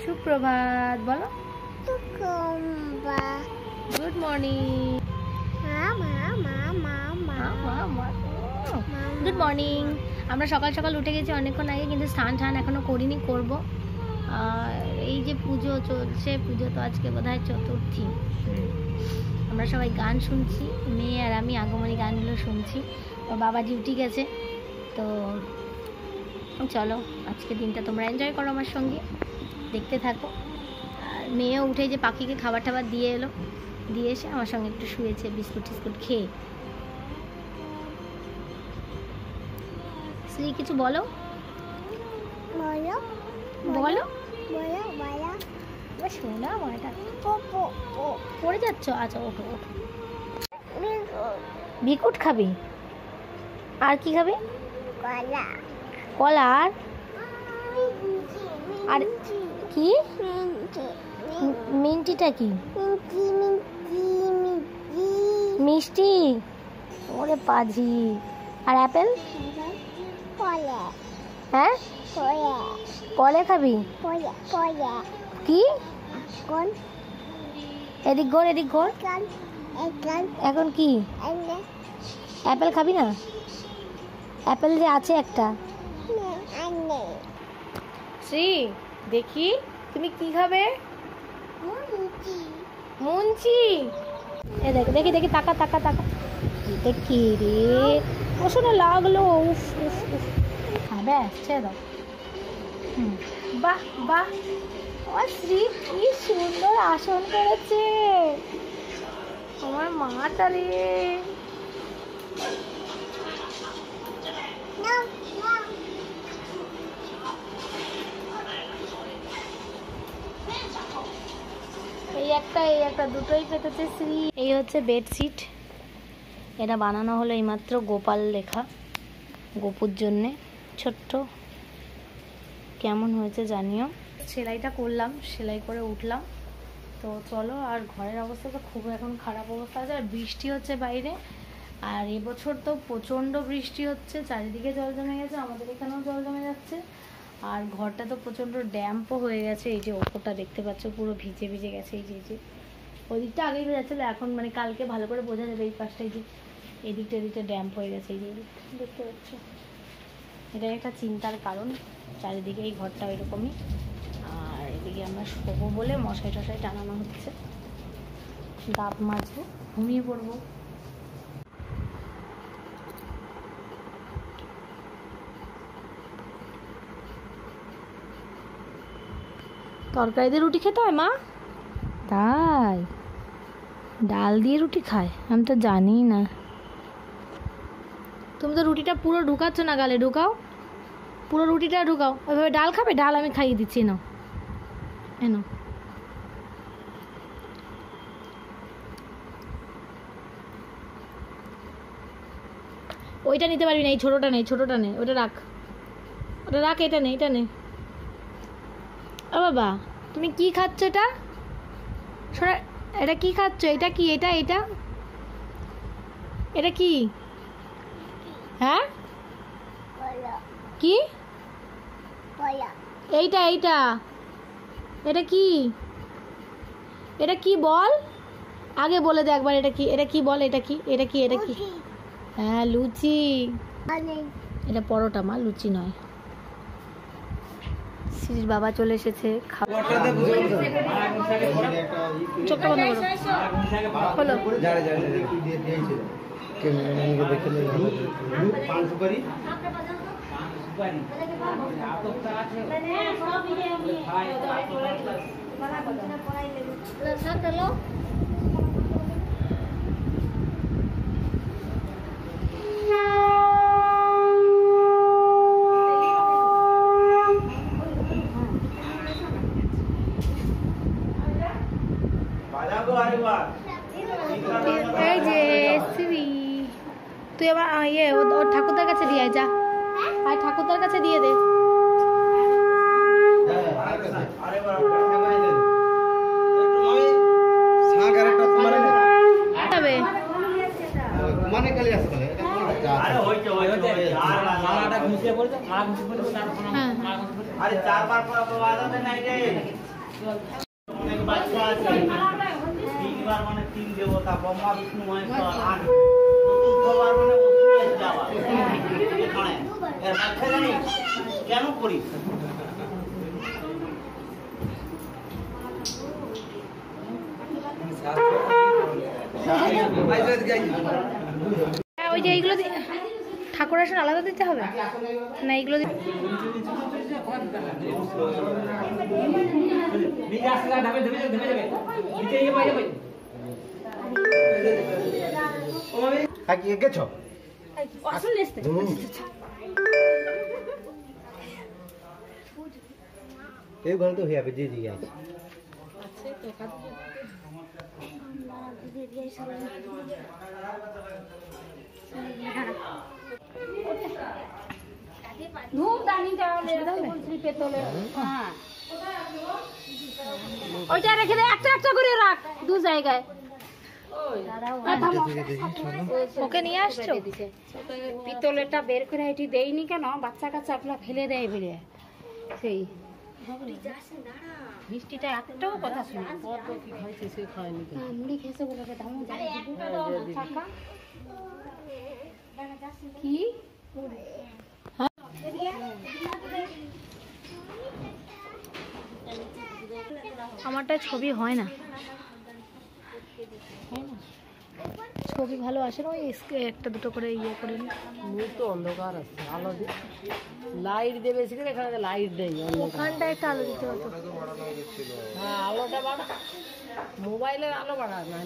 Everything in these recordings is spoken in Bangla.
সুপ্রভাত বলো। Good morning. Good morning. আমরা সকাল সকাল উঠে গেছি অনেকক্ষণ আগে, কিন্তু স্নান টান এখনো করিনি, করব। আর এই যে পুজো চলছে, পুজো তো আজকে বোধহয় চতুর্থী। আমরা সবাই গান শুনছি, মেয়ে আর আমি আগমনী গানগুলো শুনছি। ওর বাবা ডিউটি গেছে, তো চলো আজকে দিনটা তোমরা এনজয় করো আমার সঙ্গে, দেখতে থাকো। আর মেয়েও উঠে যে পাখিকে খাবার টাবার দিয়ে এলো, দিয়ে এসে আমার সঙ্গে একটু শুয়েছে বিস্কুট টিস্কুট খেয়ে। শ্রী কিছু বলো বলো বলো। শোনা মাটা পড়ে যাচ্ছ? আচ্ছা ওঠো ওঠো। বিকুট খাবি? আর কি খাবে? কলা আর কি? মিন্টিটা কি? মিষ্টি? ওরে পাজি। আর অ্যাপেল? হ্যাঁ কলে খাবি? কি এদিক ঘোর এদিক ঘোর। এখন কি অ্যাপেল খাবি না? অ্যাপেল যে আছে একটা। শ্রী দেখি তুমি কি খাবে? মুঞ্চি। এ দেখ দেখি দেখি, তাকা তাকা তাকা। এটা কি রে? ওষুধ লাগলো। উফ উফ উফ। হ্যাঁ ব্যাস ছেড়ে দাও। বাহ বাহ, আমার শ্রী কি সুন্দর আসন করেছে আমার মাটা রে। এই একটা দুটোই পেতেছে শ্রী। এই হচ্ছে বেডশিট, এটা বানানো হলো এইমাত্র গোপাল লেখা, গোপুর জন্যে ছোট্ট। কেমন হয়েছে জানিও। সেলাইটা করলাম, সেলাই করে উঠলাম। তো চলো, আর ঘরের অবস্থা তো খুব এখন খারাপ অবস্থা আছে, আর বৃষ্টি হচ্ছে বাইরে। আর এবছর তো প্রচণ্ড বৃষ্টি হচ্ছে, চারিদিকে জল জমে গেছে, আমাদের এখানেও জল জমে যাচ্ছে। আর ঘরটা তো প্রচণ্ড ড্যাম্পও হয়ে গেছে। এই যে ওপরটা দেখতে পাচ্ছ পুরো ভিজে ভিজে গেছে। এই যে ওই দিকটা আগেই বোঝাচ্ছিল, এখন মানে কালকে ভালো করে বোঝা যাবে। এই পাশটাই যে এদিকটা ড্যাম্প হয়ে গেছে। এই যে দেখতে পাচ্ছ, এটাই একটা চিন্তার কারণ। চারিদিকে এই ঘরটা ওইরকমই। আর এদিকে আমরা শোবো বলে মশাই টশাই টানানো হচ্ছে। দাঁত মাজবো, ঘুমিয়ে পড়বো। তরকারি দিয়ে রুটি খেতে হয় মা? তাই ডাল দিয়ে রুটি খায়? আমি তো জানি না। তুমি তো রুটিটা পুরো ঢুকাচ্ছ না গালে, ঢুকাও পুরো রুটিটা ঢুকাও। ওইভাবে ডাল খাবে? ডাল আমি খাইয়ে দিচ্ছি, এনো এনো। ওইটা নিতে পারবি না, এই ছোটোটা নেই, ছোটোটা নেই, ওটা রাখ, ওটা রাখ, এটা নেই, এটা নেই। ও বাবা তুমি কি খাচ্ছ? এটা শোনা, এটা কি খাচ্ছ? এটা কি? এটা এটা এটা কি? হ্যাঁ কি? এইটা এইটা এটা কি? এটা কি বল আগে বলে দে একবার। এটা কি? এটা কি বল? এটা কি? এটা কি? এটা কি? হ্যাঁ লুচি। এটা পরোটা মা, লুচি নয়। শ্রীর বাবা চলে এসেছে। চোখটা বন্ধ করো। হলো এই যে শ্রী, তুই আবার ইয়ে ওর ঠাকুরদার কাছে দিয়ে আয়, যা আর ঠাকুরদার কাছে দিয়ে দে। অনেক বাচ্চা আছে, তিনবার মানে তিন দেবতা, ব্রহ্মা বিষ্ণু মহেশ্বর, আর চতুর্থবার মানে অসুরের যাওয়া। এখানে এর ব্যাখ্যা জানিস কেন করিস? ওই যে এইগুলো ঠাকুর আসন আলাদা দিতে হবে না? এইগুলো গেছ এই ঘরে তো হয়ে যাবে, দিয়ে দিয়ে আছে। ওইটা রেখে দে, একটা একটা করে রাখ দু জায়গায়। ওকে নিয়ে আসছো? পিতলেরটা বের করে এটি দেয়নি কেন? বাচ্চা কাচ্চা আপনার ফেলে দেয় বলে সেই মিষ্টিটা একটাও কথা শুনে মুড়ি খেয়েছে বলে কি আমারটা ছবি হয় না, ছবি ভালো আসে না। ওই একটা দুটো করে ইয়ে করে মুখ তো অন্ধকার আছে, আলো লাইট দেবে সেখানে, এখানে লাইট নেই, ওখানটা একটা আলো দিতে হতো। হ্যাঁ আলোটা বাড়া, মোবাইলের আলো বাড়া না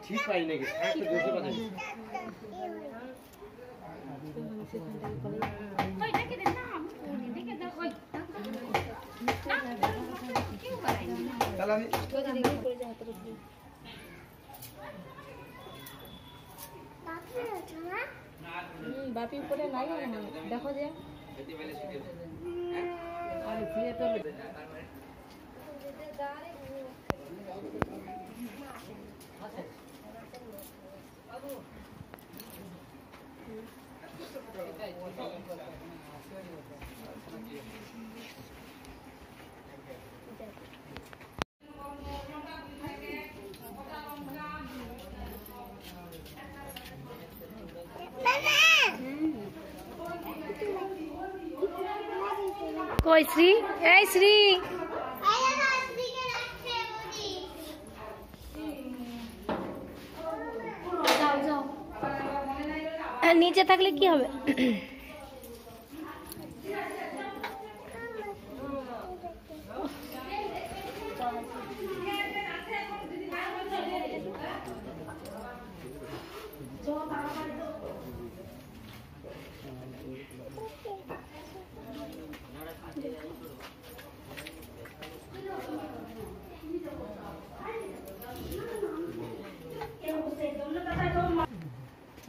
ঠিক পাই নাকি বাপি উপরে নাই দেখো যে কই শ্রী, এই শ্রী নিচে থাকলে কি হবে?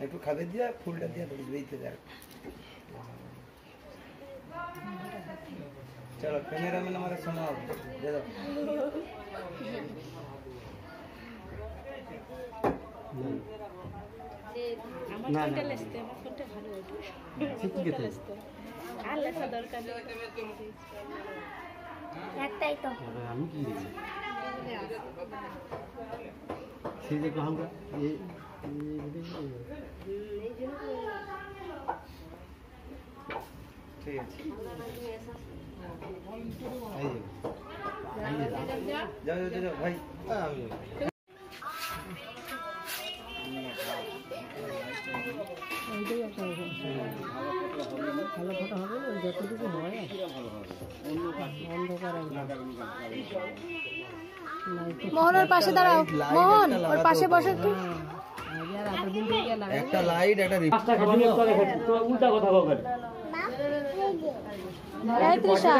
একটু খাবে দিয়া ফুলটা দিয়া দিতে যাবে। চলো ক্যামেরাম্যান আমার শোনাও দে দাও। না না একটাই তো আমি কি সেই যে কহাম ঠিক আছে যাও যাও যাও ভাই ওইটাই একটা ভালো ফটো হবে না, যতটুকু হয় অন্ধকার মোহন ওর পাশে দাঁড়াও, মোহন ওর পাশে বসে একটু। এতদিন থেকে লাগাই একটা লাইট একটা উল্টা কথা বলবে এই তৃষা,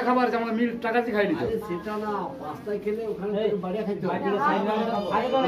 সেটা না পাঁচটায় খেলে ওখানে বাড়ি খাইতে হবে।